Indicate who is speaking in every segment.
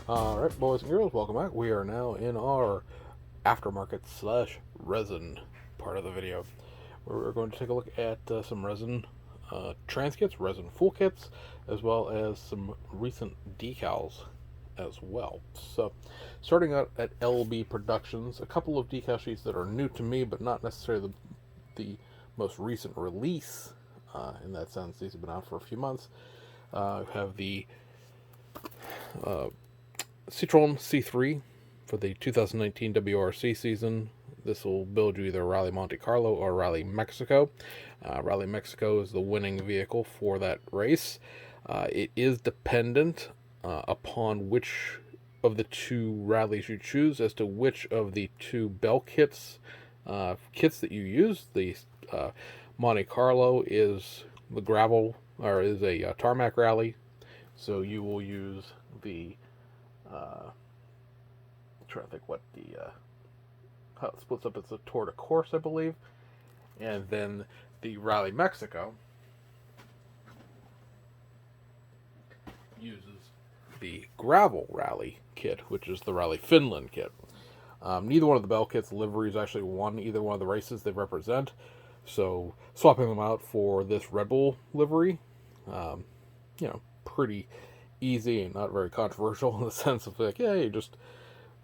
Speaker 1: Alright, boys and girls, welcome back. We are now in our aftermarket slash resin part of the video, where we're going to take a look at some resin trans kits, resin full kits, as well as some recent decals as well. So, starting out at LB Productions, a couple of decal sheets that are new to me, but not necessarily the most recent release. In that sense, these have been out for a few months. Have the Citroen C3 for the 2019 WRC season. This will build you either Rally Monte Carlo or Rally Mexico. Rally Mexico is the winning vehicle for that race. It is dependent upon which of the two rallies you choose as to which of the two bell kits that you use. The Monte Carlo is the gravel, or is a tarmac rally, so you will use the I'm trying to think what the how it splits up. It's a Tour de Course, I believe, and then the Rally Mexico uses the gravel rally kit, which is the Rally Finland kit. Neither one of the bell kits liveries actually won either one of the races they represent, so swapping them out for this Red Bull livery, pretty easy and not very controversial in the sense of like, yeah, you just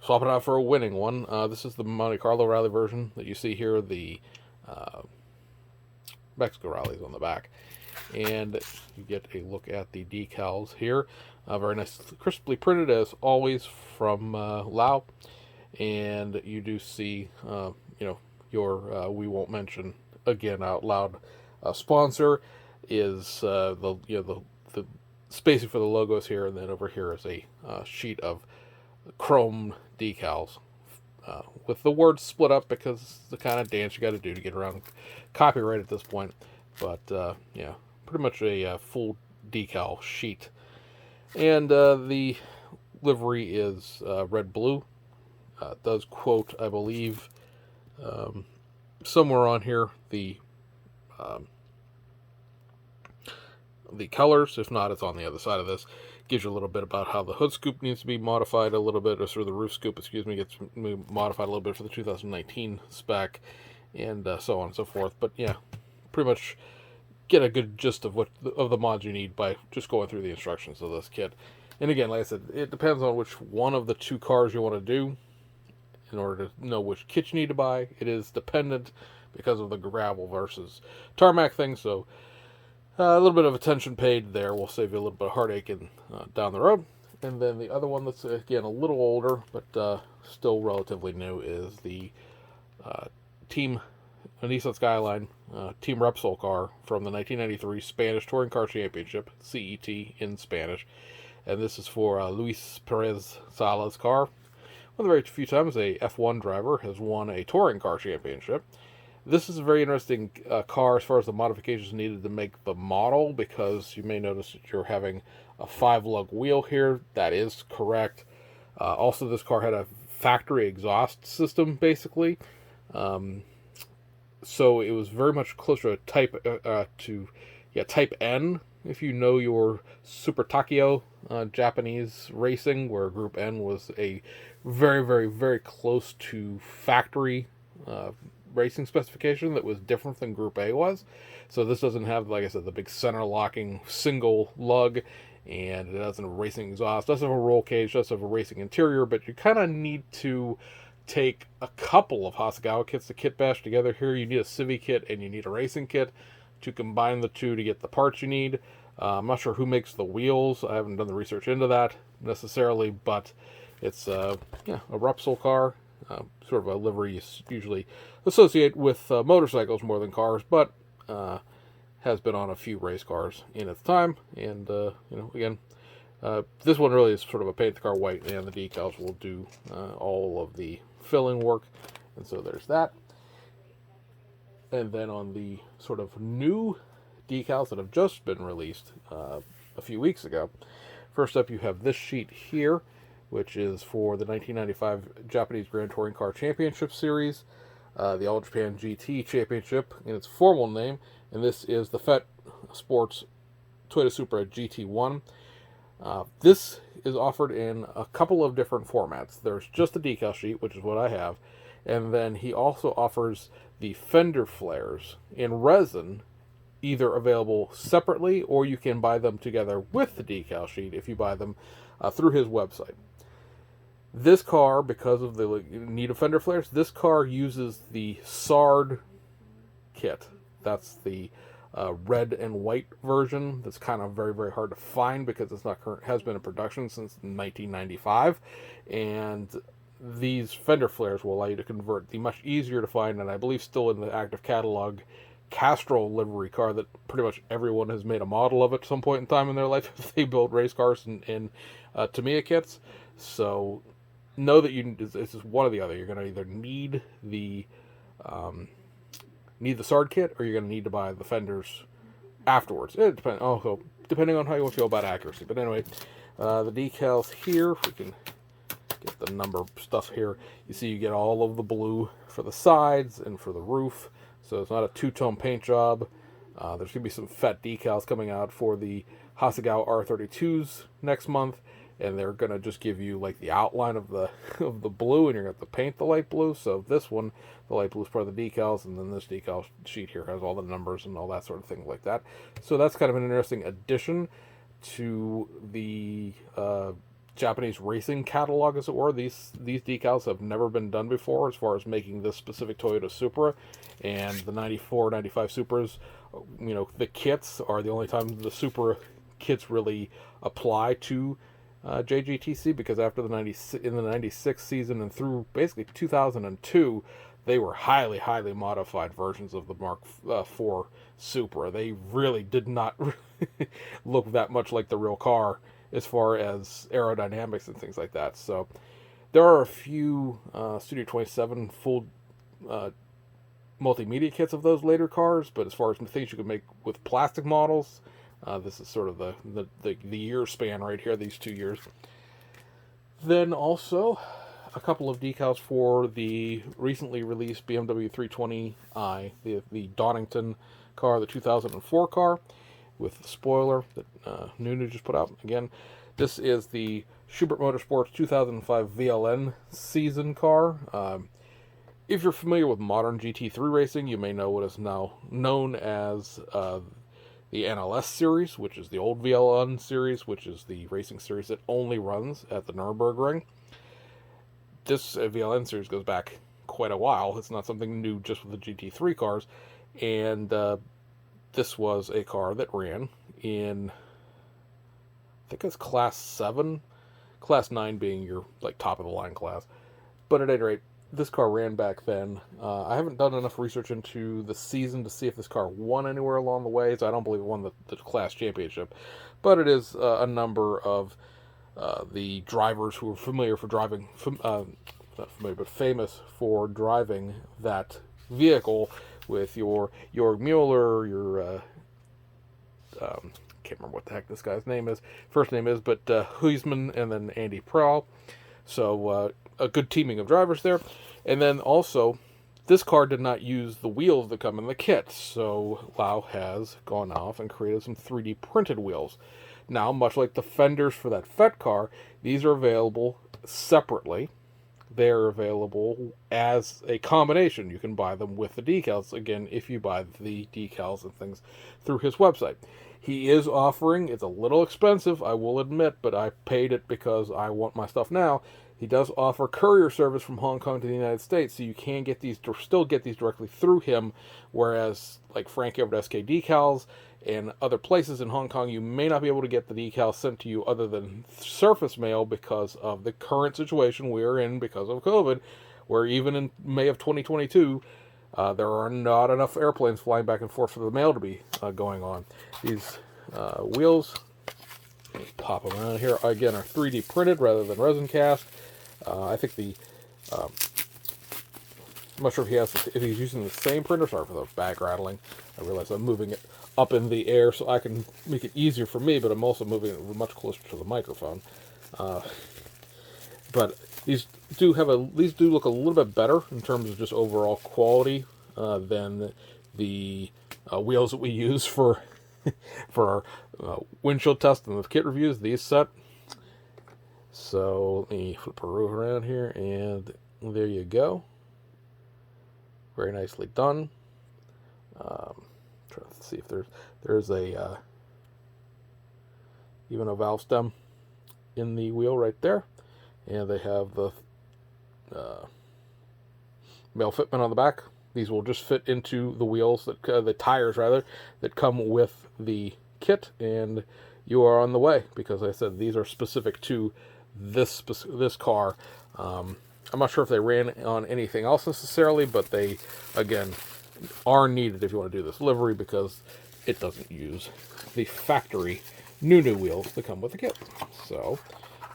Speaker 1: swap it out for a winning one. This is the Monte Carlo rally version that you see here. The Mexico rally is on the back, and you get a look at the decals here. Very nice, crisply printed as always from Lau, and you do see, your we won't mention again out loud sponsor is the spacing for the logos here, and then over here is a sheet of chrome decals with the words split up because it's the kind of dance you got to do to get around copyright at this point. But pretty much a full decal sheet, and the livery is red blue. Does quote, I believe, somewhere on here the colors. If not, it's on the other side of this. Gives you a little bit about how the hood scoop needs to be modified a little bit, or sort of the roof scoop, gets modified a little bit for the 2019 spec, and so on and so forth. But yeah, pretty much get a good gist of the mods you need by just going through the instructions of this kit. And again, like I said, it depends on which one of the two cars you want to do in order to know which kit you need to buy. It is dependent because of the gravel versus tarmac thing, so a little bit of attention paid there will save you a little bit of heartache down the road. And then the other one that's, again, a little older, but still relatively new, is the Team Nissan Skyline Team Repsol car from the 1993 Spanish Touring Car Championship, CET in Spanish. And this is for Luis Perez Sala's car. One of the very few times a F1 driver has won a touring car championship. This is a very interesting car as far as the modifications needed to make the model, because you may notice that you're having a 5-lug wheel here. That is correct. Also, this car had a factory exhaust system, basically. So it was very much closer to Type N, if you know your Super Takio Japanese racing, where Group N was a very, very, very close to factory racing specification that was different than Group A was. So this doesn't have, like I said, the big center locking single lug, and it doesn't have a racing exhaust, doesn't have a roll cage, doesn't have a racing interior, but you kind of need to take a couple of Hasegawa kits to kit bash together here. You need a Civi kit and you need a racing kit to combine the two to get the parts you need. I'm not sure who makes the wheels. I haven't done the research into that necessarily, but it's a Repsol car. Sort of a livery you usually associate with motorcycles more than cars, but has been on a few race cars in its time. And again, this one really is sort of a paint the car white, and the decals will do all of the filling work. And so there's that. And then on the sort of new decals that have just been released a few weeks ago, first up you have this sheet here, which is for the 1995 Japanese Grand Touring Car Championship Series, the All Japan GT Championship in its formal name, and this is the FET Sports Toyota Supra GT1. This is offered in a couple of different formats. There's just the decal sheet, which is what I have, and then he also offers the fender flares in resin, either available separately or you can buy them together with the decal sheet if you buy them through his website. This car, because of the need of fender flares, this car uses the SARD kit. That's the red and white version. That's kind of very, very hard to find because it's not current, has been in production since 1995, and these fender flares will allow you to convert the much easier to find, and I believe still in the active catalog, Castrol livery car that pretty much everyone has made a model of at some point in time in their life if they build race cars in Tamiya kits. So know that this is one or the other. You're going to either need the SARD kit, or you're going to need to buy the fenders afterwards. It depends. Also, depending on how you feel about accuracy. But anyway, the decals here, we can get the number stuff here. You see, you get all of the blue for the sides and for the roof. So it's not a two-tone paint job. There's going to be some fat decals coming out for the Hasegawa R32s next month, and they're going to just give you like the outline of the blue, and you're going to have to paint the light blue. So this one, the light blue is part of the decals, and then this decal sheet here has all the numbers and all that sort of thing like that. So that's kind of an interesting addition to the Japanese racing catalog, as it were. These decals have never been done before as far as making this specific Toyota Supra, and the 94, 95 Supras, you know, the kits are the only time the Supra kits really apply to JGTC, because after the 96 season and through basically 2002, they were highly, highly modified versions of the Mark IV Supra. They really did not look that much like the real car as far as aerodynamics and things like that. So there are a few Studio 27 full multimedia kits of those later cars, but as far as things you can make with plastic models, this is sort of the year span right here, these 2 years. Then also a couple of decals for the recently released BMW 320i, the Donington car, the 2004 car, with the spoiler that Nunu just put out. Again, this is the Schubert Motorsports 2005 VLN season car. If you're familiar with modern GT3 racing, you may know what is now known as the NLS series, which is the old VLN series, which is the racing series that only runs at the Nürburgring. This VLN series goes back quite a while. It's not something new just with the GT3 cars, and this was a car that ran in, I think it's Class 7, Class 9 being your like top of the line class. But at any rate, this car ran back then. I haven't done enough research into the season to see if this car won anywhere along the way, so I don't believe it won the class championship. But it is a number of the drivers who are familiar for driving, not familiar, but famous for driving that vehicle, with your Mueller, your can't remember what the heck this guy's name is, first name is, but Huisman, and then Andy Prowl. So a good teaming of drivers there. And then also, this car did not use the wheels that come in the kit, so Lau has gone off and created some 3D printed wheels. Now, much like the fenders for that FET car, these are available separately. They're available as a combination. You can buy them with the decals, again, if you buy the decals and things through his website. He is offering, it's a little expensive, I will admit, but I paid it because I want my stuff now. He does offer courier service from Hong Kong to the United States, so you can get these, still get these directly through him, whereas like Frank over at SK Decals and other places in Hong Kong, you may not be able to get the decals sent to you other than surface mail because of the current situation we're in because of COVID, where even in May of 2022, there are not enough airplanes flying back and forth for the mail to be going on. These wheels, pop them out here, again, are 3D printed rather than resin cast. I think I'm not sure if he's using the same printer. Sorry for the bag rattling. I realize I'm moving it up in the air so I can make it easier for me, but I'm also moving it much closer to the microphone. But these do look a little bit better in terms of just overall quality than the wheels that we use for our windshield test and the kit reviews. These set, So let me flip her around here, and there you go. Very nicely done. Trying to see if there's a even a valve stem in the wheel right there, and they have the male fitment on the back. These will just fit into the wheels that the tires rather that come with the kit, and you are on the way, because like I said, these are specific to this car. I'm not sure if they ran on anything else necessarily, but they again are needed if you want to do this livery, because it doesn't use the factory new wheels that come with the kit. So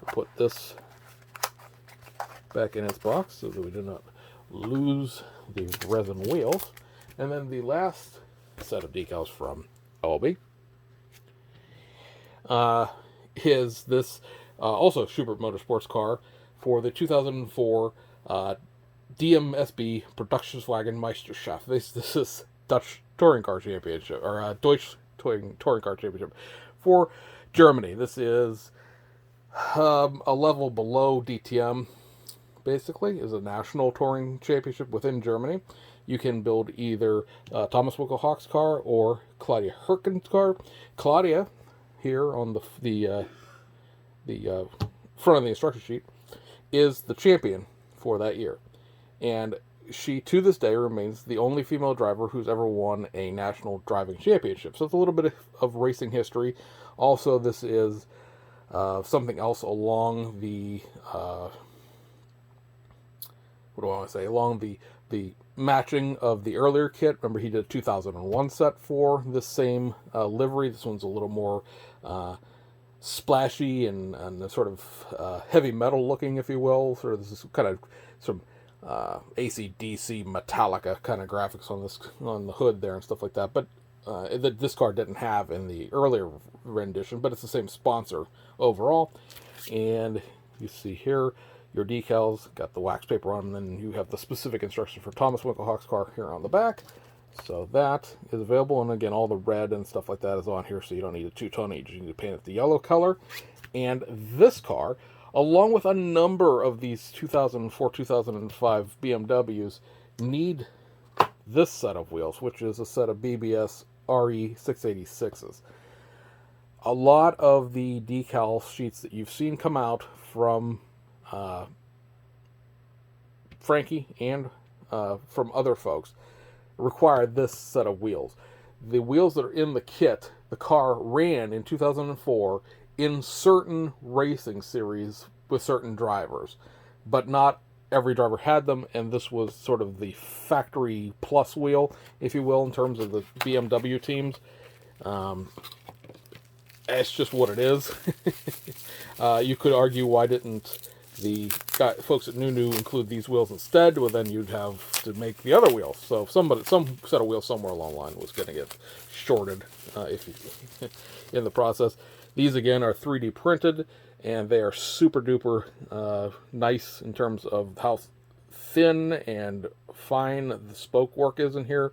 Speaker 1: we'll put this back in its box so that we do not lose the resin wheels. And then the last set of decals from Obi is this also Schubert Motorsports car for the 2004 DMSB Produktwagen Meisterschaft. This is Dutch Touring Car Championship, or Deutsch Touring Car Championship for Germany. This is a level below DTM, basically, is a national touring championship within Germany. You can build either Thomas Winkelhock's car or Claudia Herken's car. Claudia, here on the front of the instruction sheet, is the champion for that year. And she, to this day, remains the only female driver who's ever won a national driving championship. So it's a little bit of racing history. Also, this is something else along the what do I want to say? Along the matching of the earlier kit. Remember, he did a 2001 set for this same livery. This one's a little more splashy and sort of heavy metal looking, if you will. Sort of, this is kind of some AC/DC Metallica kind of graphics on the hood there and stuff like that. But that this car didn't have in the earlier rendition, but it's the same sponsor overall. And you see here your decals, got the wax paper on, and then you have the specific instructions for Thomas Winkelhock's car here on the back. So that is available, and again, all the red and stuff like that is on here, so you don't need a two-tone each. You need to paint it the yellow color. And this car, along with a number of these 2004, 2005 BMWs, need this set of wheels, which is a set of BBS RE 686s. A lot of the decal sheets that you've seen come out from Frankie and from other folks require this set of wheels. The wheels that are in the kit, the car ran in 2004 in certain racing series with certain drivers, but not every driver had them, and this was sort of the factory plus wheel, if you will, in terms of the BMW teams. It's just what it is. You could argue, why didn't the folks at Nunu include these wheels instead? Well, then you'd have to make the other wheels. So some set of wheels somewhere along the line was going to get shorted in the process. These again are 3D printed, and they are super duper nice in terms of how thin and fine the spoke work is in here.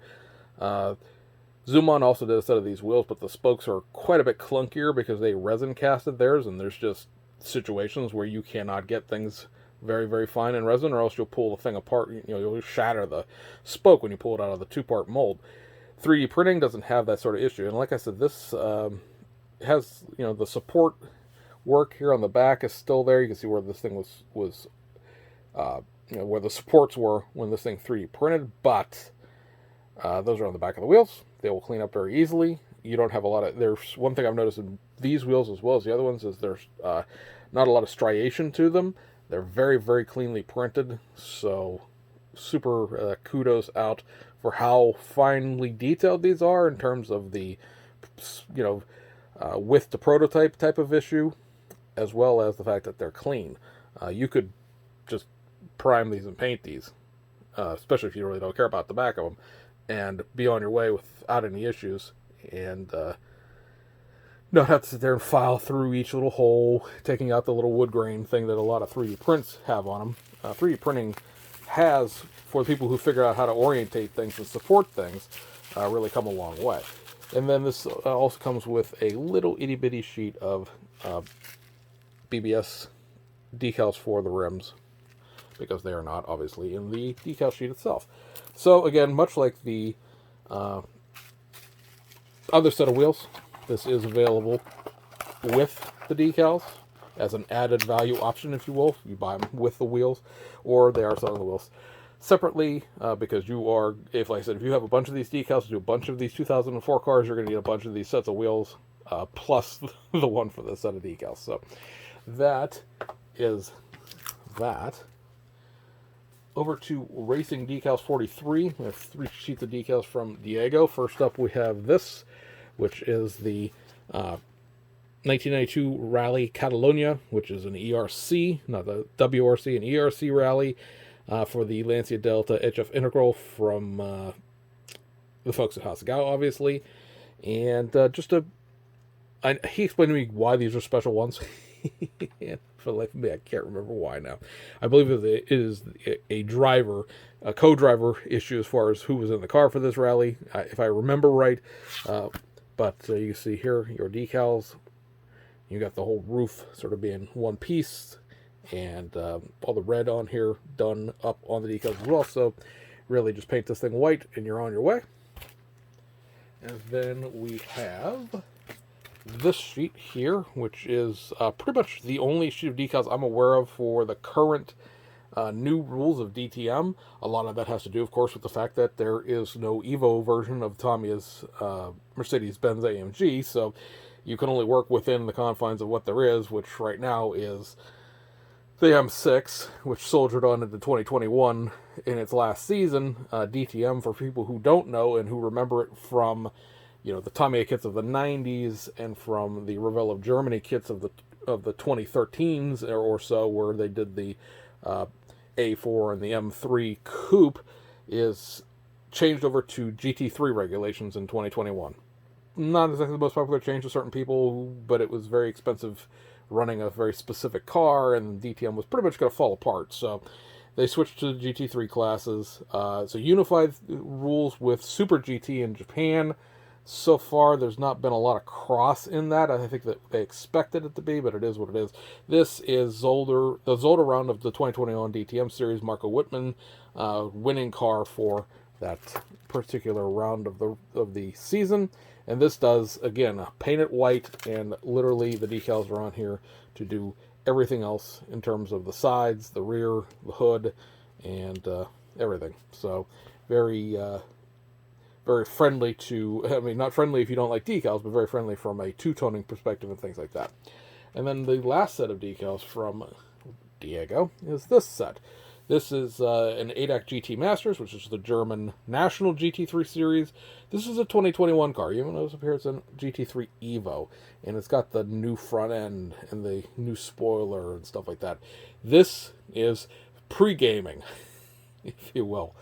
Speaker 1: Zoomon also did a set of these wheels, but the spokes are quite a bit clunkier because they resin casted theirs, and there's just situations where you cannot get things very, very fine in resin, or else you'll pull the thing apart. You'll shatter the spoke when you pull it out of the two-part mold. 3D printing doesn't have that sort of issue, and like I said, this has the support work here on the back is still there. You can see where this thing was where the supports were when this thing 3D printed, but those are on the back of the wheels. They will clean up very easily. You don't have a lot of... There's one thing I've noticed in these wheels as well as the other ones is there's not a lot of striation to them. They're very, very cleanly printed. So super kudos out for how finely detailed these are in terms of the, width to prototype type of issue, as well as the fact that they're clean. You could just prime these and paint these, especially if you really don't care about the back of them, and be on your way without any issues, and not have to sit there and file through each little hole, taking out the little wood grain thing that a lot of 3D prints have on them. 3D printing has, for the people who figure out how to orientate things and support things, really come a long way. And then this also comes with a little itty-bitty sheet of BBS decals for the rims, because they are not obviously in the decal sheet itself. So again, much like the other set of wheels, this is available with the decals as an added value option, if you will. You buy them with the wheels, or they are selling the wheels separately, because you are, if like I said, if you have a bunch of these decals to do a bunch of these 2004 cars, you're going to need a bunch of these sets of wheels, plus the one for the set of decals. So that is that. Over to Racing Decals 43. We have 3 sheets of decals from Diego. First up, we have this, which is the 1992 Rally Catalonia, which is an ERC, not the WRC, an ERC rally for the Lancia Delta HF Integral from the folks at Hasegawa, obviously. And he explained to me why these are special ones. And for the life of me, I can't remember why now. I believe it is a co-driver issue as far as who was in the car for this rally, if I remember right. But you see here your decals. You got the whole roof sort of being one piece, and all the red on here done up on the decals as well. So really just paint this thing white and you're on your way. And then we have this sheet here, which is pretty much the only sheet of decals I'm aware of for the current new rules of DTM. A lot of that has to do, of course, with the fact that there is no Evo version of Tamiya's Mercedes-Benz AMG, so you can only work within the confines of what there is, which right now is the M6, which soldiered on into 2021 in its last season. DTM, for people who don't know and who remember it from the Tamiya kits of the 90s and from the Revell of Germany kits of the 2013s or so, where they did the A4 and the M3 coupe, is changed over to GT3 regulations in 2021. Not exactly the most popular change to certain people, but it was very expensive running a very specific car, and DTM was pretty much going to fall apart. So they switched to the GT3 classes. So unified rules with Super GT in Japan. So far, there's not been a lot of cross in that. I think that they expected it to be, but it is what it is. This is the Zolder round of the 2021 DTM series. Marco Wittmann, winning car for that particular round of the season. And this does, again, paint it white, and literally the decals are on here to do everything else in terms of the sides, the rear, the hood, and everything. So very friendly to, I mean, not friendly if you don't like decals, but very friendly from a two-toning perspective and things like that. And then the last set of decals from Diego is this set. This is an ADAC GT Masters, which is the German National GT3 series. This is a 2021 car. You notice up here it's a GT3 Evo, and it's got the new front end and the new spoiler and stuff like that. This is pre-gaming, if you will.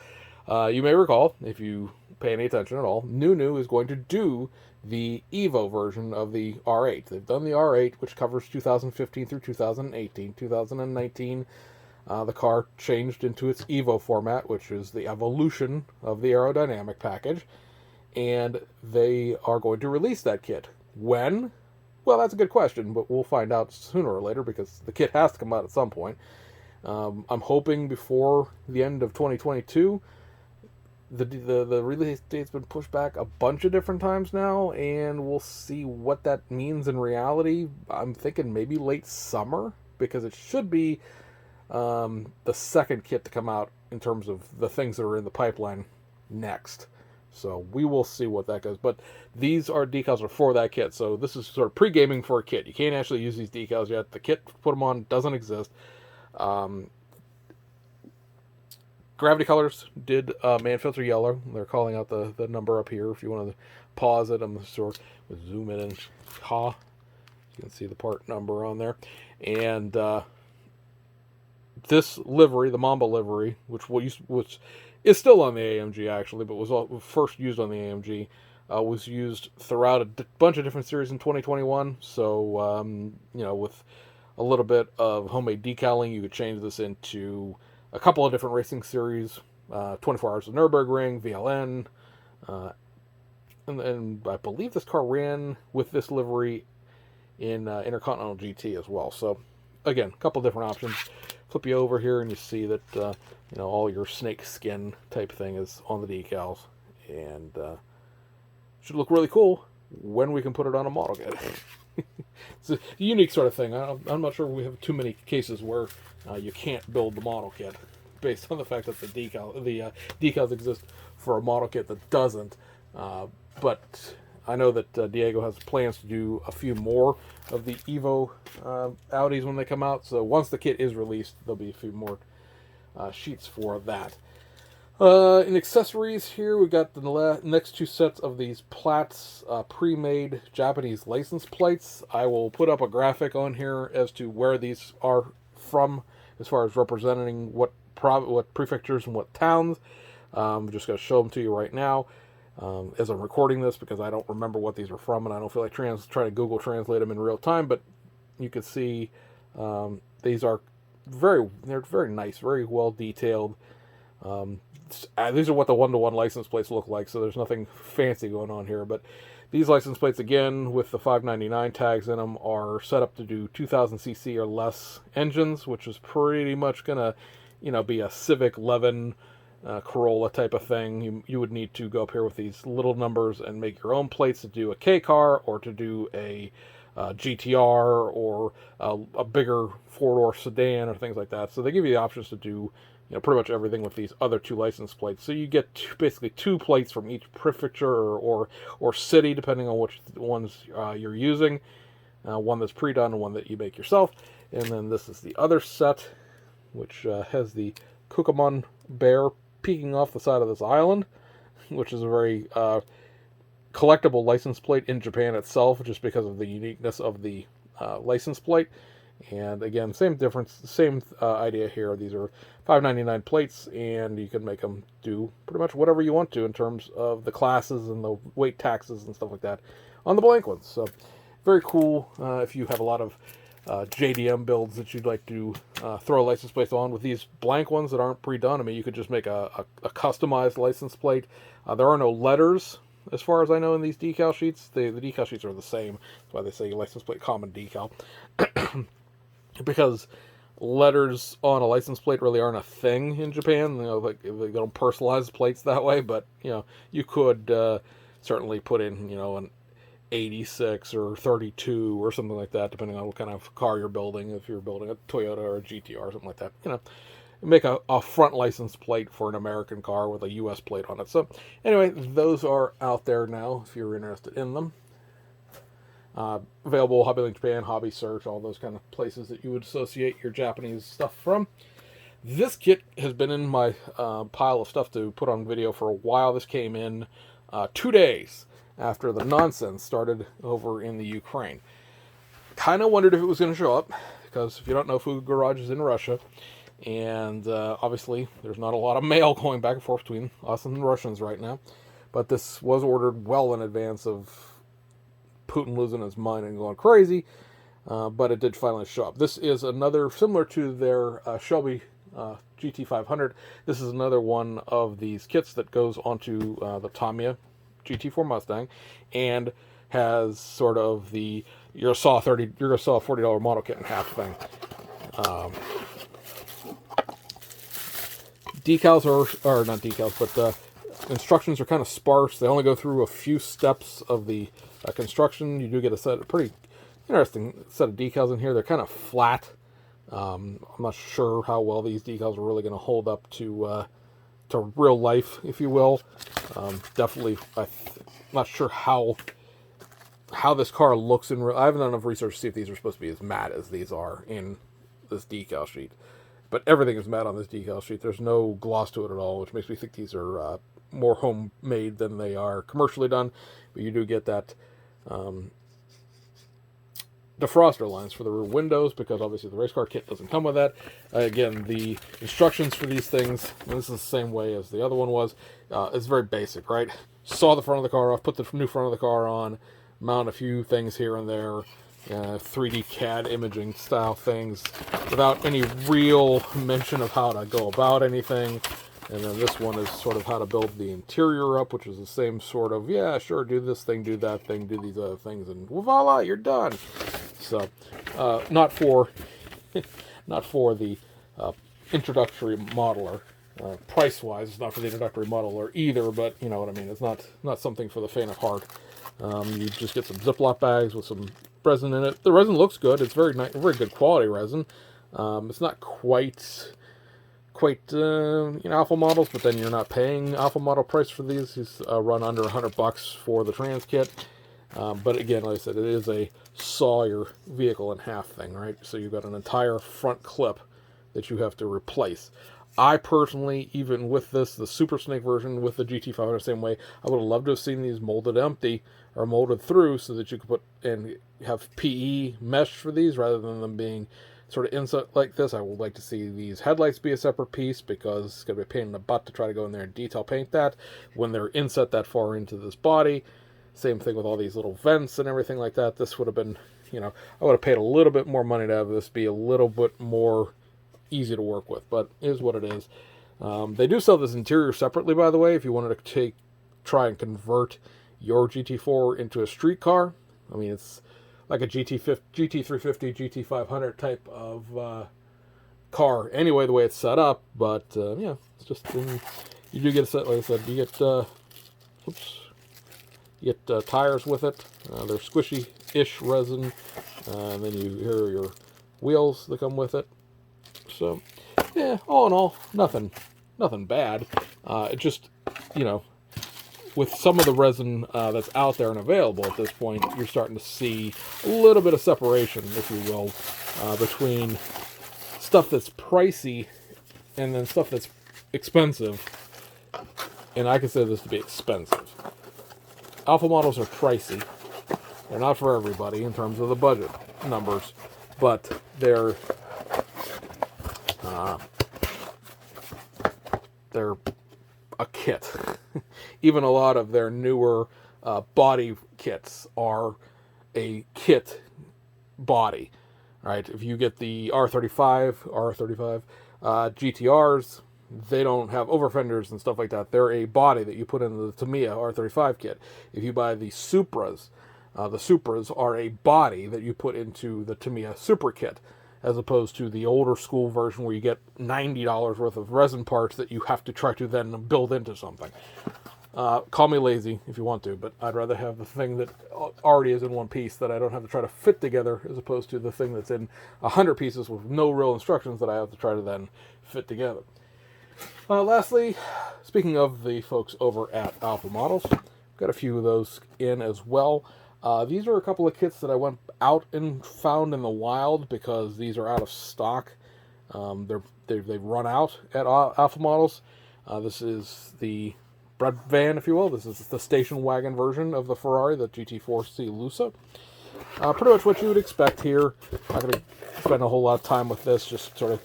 Speaker 1: You may recall, if you pay any attention at all, Nunu is going to do the Evo version of the R8. They've done the R8, which covers 2015 through 2018. 2019, the car changed into its Evo format, which is the evolution of the aerodynamic package, and they are going to release that kit. When? Well, that's a good question, but we'll find out sooner or later, because the kit has to come out at some point. I'm hoping before the end of 2022. The release date's been pushed back a bunch of different times now, and we'll see what that means in reality. I'm thinking maybe late summer, because it should be the second kit to come out in terms of the things that are in the pipeline next. So we will see what that goes. But these decals are for that kit, so this is sort of pre-gaming for a kit. You can't actually use these decals yet. The kit to put them on doesn't exist. Gravity Colors did Man Filter Yellow. They're calling out the number up here if you want to pause it. I'm sort of zoom in and you can see the part number on there. And this livery, the Mamba livery, which is still on the AMG actually, but was first used on the AMG, was used throughout a bunch of different series in 2021. So with a little bit of homemade decaling, you could change this into a couple of different racing series, 24 Hours of Nürburgring, VLN, and I believe this car ran with this livery in Intercontinental GT as well. So again, a couple different options. Flip you over here and you see that you know, all your snake skin type thing is on the decals, and should look really cool when we can put it on a model kit. It's a unique sort of thing. I'm not sure we have too many cases where you can't build the model kit based on the fact that the decals exist for a model kit that doesn't. But I know that Diego has plans to do a few more of the Evo Audis when they come out. So once the kit is released, there'll be a few more sheets for that. In accessories here, we got the next two sets of these Platts pre-made Japanese license plates. I will put up a graphic on here as to where these are from, as far as representing what prefectures and what towns. I'm just going to show them to you right now as I'm recording this, because I don't remember what these are from, and I don't feel like trying to Google translate them in real time. But you can see these are they're very nice, very well detailed. These are what the one-to-one license plates look like, so there's nothing fancy going on here. But these license plates, again, with the 599 tags in them, are set up to do 2,000 cc or less engines, which is pretty much going to, you know, be a Civic 11 Corolla type of thing. You would need to go up here with these little numbers and make your own plates to do a K car, or to do a GTR, or a bigger four-door sedan, or things like that. So they give you the options to do, you know, pretty much everything with these other two license plates. So you get basically two plates from each prefecture or city, depending on which ones you're using. One that's pre-done and one that you make yourself. And then this is the other set, which has the Kukamon bear peeking off the side of this island, which is a very collectible license plate in Japan itself, just because of the uniqueness of the license plate. And again, same difference, same idea here. These are $5.99 plates, and you can make them do pretty much whatever you want to in terms of the classes and the weight taxes and stuff like that on the blank ones. So very cool if you have a lot of JDM builds that you'd like to throw a license plate on. With these blank ones that aren't pre-done, I mean, you could just make a customized license plate. There are no letters, as far as I know, in these decal sheets. The decal sheets are the same. That's why they say license plate common decal. Because letters on a license plate really aren't a thing in Japan. You know, like, they don't personalize plates that way. But, you know, you could certainly put in, you know, an 86 or 32 or something like that, depending on what kind of car you're building. If you're building a Toyota or a GTR or something like that, you know, make a front license plate for an American car with a US plate on it. So anyway, those are out there now if you're interested in them. Available HobbyLink Japan, Hobby Search, all those kind of places that you would associate your Japanese stuff from. This kit has been in my pile of stuff to put on video for a while. This came in 2 days after the nonsense started over in the Ukraine. Kind of wondered if it was going to show up, because if you don't know, Food Garage is in Russia, and obviously there's not a lot of mail going back and forth between us and the Russians right now. But this was ordered well in advance of Putin losing his mind and going crazy, but it did finally show up. This is another, similar to their Shelby GT500, this is another one of these kits that goes onto the Tamiya GT4 Mustang, and has sort of the you're gonna saw a $40 model kit in half thing. Decals are not decals, but instructions are kind of sparse. They only go through a few steps of the construction. You do get a pretty interesting set of decals in here. They're kind of flat. I'm not sure how well these decals are really going to hold up to real life, if you will. Definitely, I'm not sure how this car looks in real. I haven't done enough research to see if these are supposed to be as matte as these are in this decal sheet. But everything is matte on this decal sheet. There's no gloss to it at all, which makes me think these are more homemade than they are commercially done. But you do get that defroster lines for the rear windows, because obviously the race car kit doesn't come with that. Again, the instructions for these things, and this is the same way as the other one was, it's very basic, right? Saw the front of the car off, put the new front of the car on, mount a few things here and there, 3D CAD imaging style things, without any real mention of how to go about anything. And then this one is sort of how to build the interior up, which is the same sort of, yeah, sure, do this thing, do that thing, do these other things, and voila, you're done. So, not for not for the introductory modeler. Price-wise, it's not for the introductory modeler either, but you know what I mean. It's not something for the faint of heart. You just get some Ziploc bags with some resin in it. The resin looks good. It's very nice, very good quality resin. It's not quite alpha models, but then you're not paying alpha model price for these. These run under $100 for the trans kit. But again, like I said, it is a saw your vehicle in half thing, right? So you've got an entire front clip that you have to replace. I personally, even with this, the Super Snake version with the GT500, same way, I would have loved to have seen these molded empty or molded through so that you could put and have PE mesh for these rather than them being sort of inset like this. I would like to see these headlights be a separate piece because it's going to be a pain in the butt to try to go in there and detail paint that when they're inset that far into this body. Same thing with all these little vents and everything like that. This would have been, you know, I would have paid a little bit more money to have this be a little bit more easy to work with, but it is what it is. They do sell this interior separately, by the way, if you wanted to try and convert your GT4 into a street car. I mean, it's like a GT350, GT500 type of car anyway, the way it's set up, but yeah, it's just, you do get a set, like I said, you get, you get tires with it. They're squishy-ish resin, and then here are your wheels that come with it. So, yeah, all in all, nothing bad. It just, you know, with some of the resin that's out there and available at this point, you're starting to see a little bit of separation, if you will, between stuff that's pricey and then stuff that's expensive. And I consider this to be expensive. Alpha models are pricey. They're not for everybody in terms of the budget numbers, but they're a kit. Even a lot of their newer body kits are a kit body, right? If you get the R35 GTRs, they don't have over fenders and stuff like that. They're a body that you put in the Tamiya R35 kit. If you buy the Supras are a body that you put into the Tamiya Super kit, as opposed to the older school version where you get $90 worth of resin parts that you have to try to then build into something. Call me lazy if you want to, but I'd rather have the thing that already is in one piece that I don't have to try to fit together, as opposed to the thing that's in 100 pieces with no real instructions that I have to try to then fit together. Lastly, speaking of the folks over at Alpha Models, got a few of those in as well. These are a couple of kits that I went out and found in the wild because these are out of stock. They've run out at Alpha Models. This is the bread van, if you will. This is the station wagon version of the Ferrari, the GT4C Lusa. Pretty much what you would expect here. I'm not going to spend a whole lot of time with this, just sort of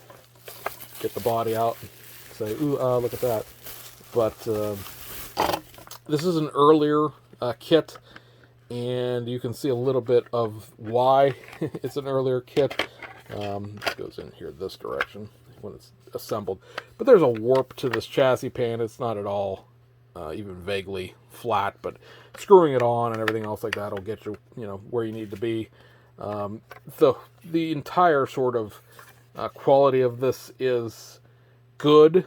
Speaker 1: get the body out and say, ooh, look at that. But this is an earlier kit, and you can see a little bit of why it's an earlier kit. It goes in here this direction when it's assembled. But there's a warp to this chassis pan. It's not at all even vaguely flat, but screwing it on and everything else like that will get you, where you need to be. The entire sort of quality of this is good,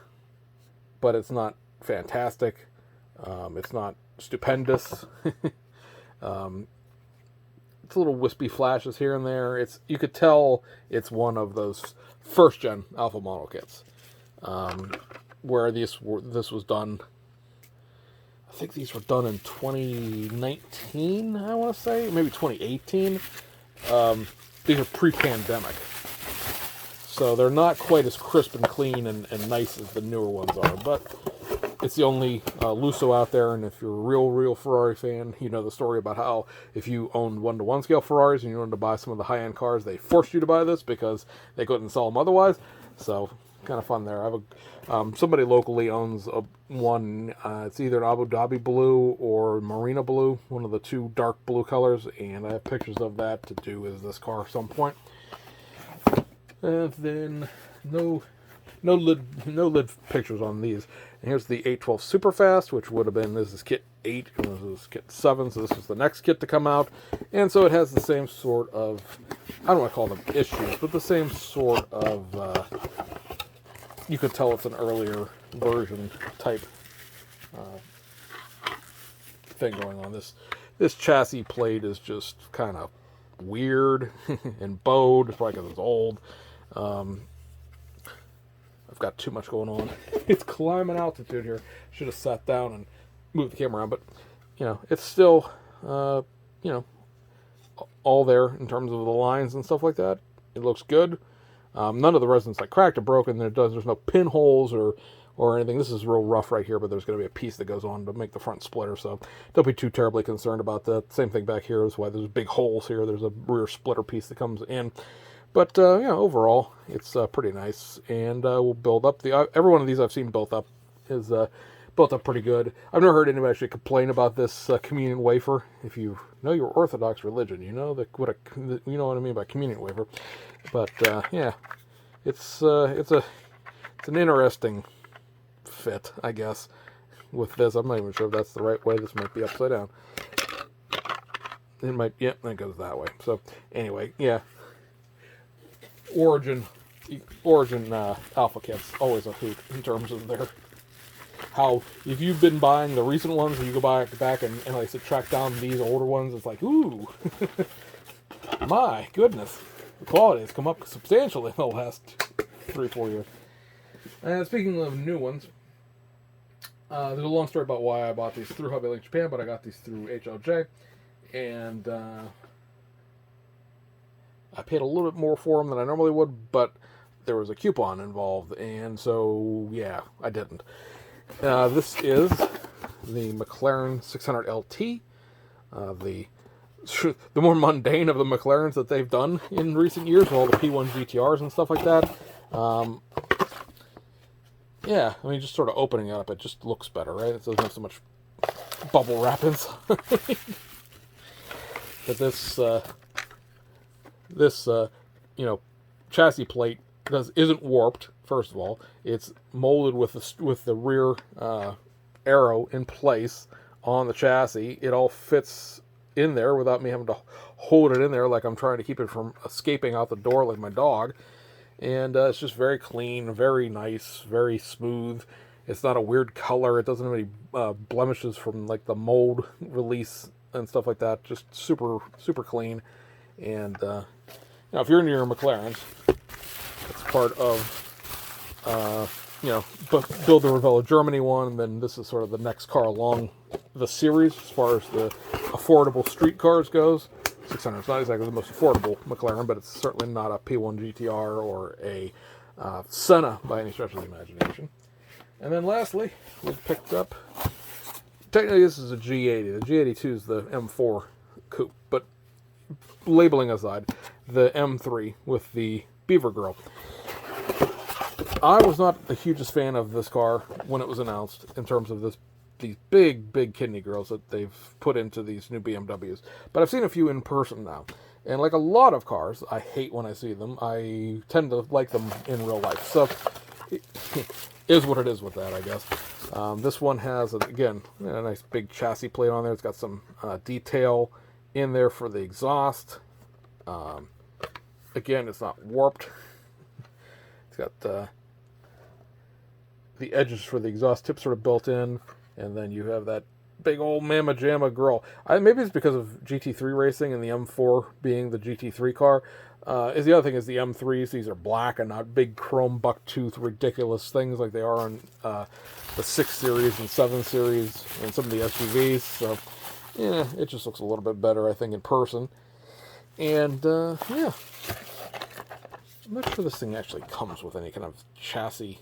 Speaker 1: but it's not fantastic. It's not stupendous. It's a little wispy flashes here and there. You could tell it's one of those first gen Alpha model kits, where this was done. I think these were done in 2019, I want to say, maybe 2018. These are pre-pandemic, so they're not quite as crisp and clean and nice as the newer ones are, but it's the only Lusso out there, and if you're a real Ferrari fan, you know the story about how if you owned 1-to-1 scale Ferraris and you wanted to buy some of the high-end cars, they forced you to buy this because they couldn't sell them otherwise. So kind of fun there. I have somebody locally owns one. It's either an Abu Dhabi blue or marina blue, one of the two dark blue colors, and I have pictures of that to do with this car at some point. And then no lid pictures on these. And here's the 812 Superfast, which would have been, this is kit 8, and this is kit 7, so this is the next kit to come out. And so it has the same sort of, I don't want to call them issues, but the same sort of, you could tell it's an earlier version type thing going on. This chassis plate is just kind of weird and bowed. It's probably because it's old. I've got too much going on. It's climbing altitude here. Should have sat down and moved the camera around, but you know, it's still you know, all there in terms of the lines and stuff like that. It looks good. None of the resin's like cracked or broken. There's no pinholes or anything. This is real rough right here, but there's going to be a piece that goes on to make the front splitter, so don't be too terribly concerned about that. Same thing back here is why there's big holes here. There's a rear splitter piece that comes in. But, you know, overall, it's pretty nice, and we'll build up. Every one of these I've seen built up is built up pretty good. I've never heard anybody actually complain about this communion wafer. If you know your Orthodox religion, you know you know what I mean by communion wafer. But, yeah, it's an interesting fit, I guess, with this. I'm not even sure if that's the right way. This might be upside down. It might, yeah, that goes that way. So, anyway, yeah. Origin alpha kits always a hoot in terms of their how, if you've been buying the recent ones and you go back and like I said, track down these older ones, it's like, ooh, my goodness, the quality has come up substantially in the last 3-4 years. And speaking of new ones, there's a long story about why I bought these through Hobby Link Japan, but I got these through HLJ, and I paid a little bit more for them than I normally would, but there was a coupon involved, and so, yeah, I didn't. This is the McLaren 600 LT, the more mundane of the McLarens that they've done in recent years, with all the P1 GTRs and stuff like that. Yeah, I mean, just sort of opening it up, it just looks better, right? It doesn't have so much bubble wrap inside. But this you know, chassis plate isn't warped. First of all, it's molded with the rear arrow in place on the chassis. It all fits in there without me having to hold it in there like I'm trying to keep it from escaping out the door like my dog. And it's just very clean, very nice, very smooth. It's not a weird color. It doesn't have any blemishes from like the mold release and stuff like that. Just super, super clean. And now, if you're into your McLarens, it's part of, you know, Build the Revella Germany one, and then this is sort of the next car along the series as far as the affordable street cars goes. 600 is not exactly the most affordable McLaren, but it's certainly not a P1 GTR or a Senna by any stretch of the imagination. And then lastly, we picked up, technically this is a G80. The G82 is the M4 coupe, but labeling aside, the M3 with the Beaver Grill. I was not the hugest fan of this car when it was announced in terms of these big kidney grills that they've put into these new BMWs. But I've seen a few in person now. And like a lot of cars, I hate when I see them. I tend to like them in real life. So it is what it is with that, I guess. This one has, again, a nice big chassis plate on there. It's got some detail in there for the exhaust. Again, it's not warped. It's got the edges for the exhaust tip sort of built in, and then you have that big old mamma jamma grill. Maybe it's because of GT3 racing and the M4 being the GT3 car. Is the other thing is the M3s. These are black and not big chrome bucktooth ridiculous things like they are in the 6 Series and 7 Series and some of the SUVs. So, yeah, it just looks a little bit better, I think, in person. And, yeah. I'm not sure this thing actually comes with any kind of chassis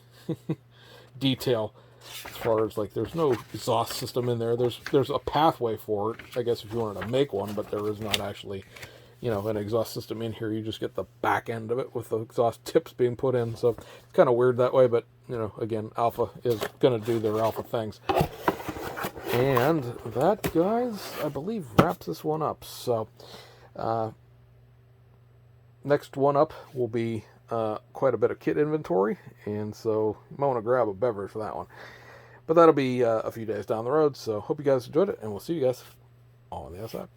Speaker 1: detail. As far as, like, there's no exhaust system in there. There's a pathway for it, I guess, if you wanted to make one, but there is not actually, you know, an exhaust system in here. You just get the back end of it with the exhaust tips being put in. So it's kind of weird that way, but, you know, again, Alpha is going to do their Alpha things. And that, guys, I believe wraps this one up. So, next one up will be quite a bit of kit inventory, and so you might want to grab a beverage for that one. But that'll be a few days down the road. So hope you guys enjoyed it, and we'll see you guys on the outside.